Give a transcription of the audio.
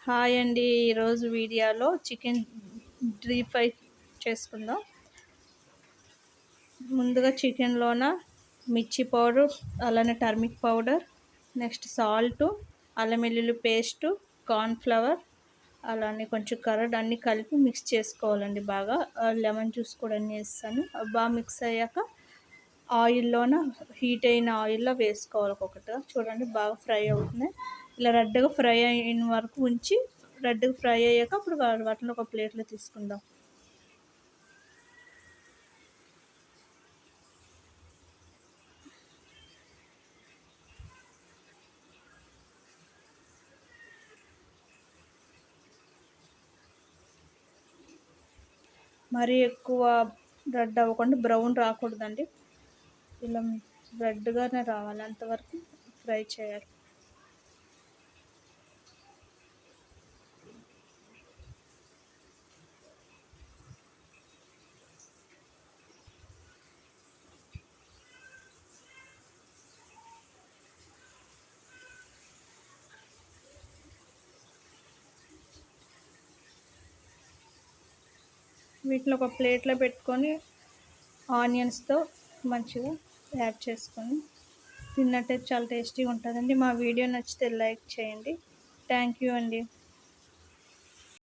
Hi అండి. ఈరోజు వీడియోలో చికెన్ డీప్ ఫ్రై చేసుకుందాం. ముందుగా చికెన్లోన మిర్చి పౌడర్, అలానే టర్మిక్ పౌడర్, నెక్స్ట్ సాల్టు, అల్లం వెల్లుల్లి పేస్టు, కార్న్ఫ్లవర్, అలానే కొంచెం కర్డ్ అన్నీ కలిపి మిక్స్ చేసుకోవాలండి బాగా. లెమన్ జ్యూస్ కూడా అన్నీ వేస్తాను. బాగా మిక్స్ అయ్యాక ఆయిల్లోన హీట్ అయిన ఆయిల్లో వేసుకోవాలి ఒక్కొక్కటిగా. చూడండి బాగా ఫ్రై అవుతున్నాయి. ఇలా రెడ్గా ఫ్రై అయిన వరకు ఉంచి రెడ్గా ఫ్రై అయ్యాక అప్పుడు వాటిని ఒక ప్లేట్లో తీసుకుందాం. మరీ ఎక్కువ రెడ్ అవ్వకుండా బ్రౌన్ రాకూడదండి. ఇలా రెడ్గానే రావాలి, అంతవరకు ఫ్రై చేయాలి. వీటిని ఒక ప్లేట్లో పెట్టుకొని ఆనియన్స్తో మంచిగా యాడ్ చేసుకొని తిన్నట్టే చాలా టేస్టీగా ఉంటుందండి. మా వీడియో నచ్చితే లైక్ చేయండి. థ్యాంక్ యూ అండి.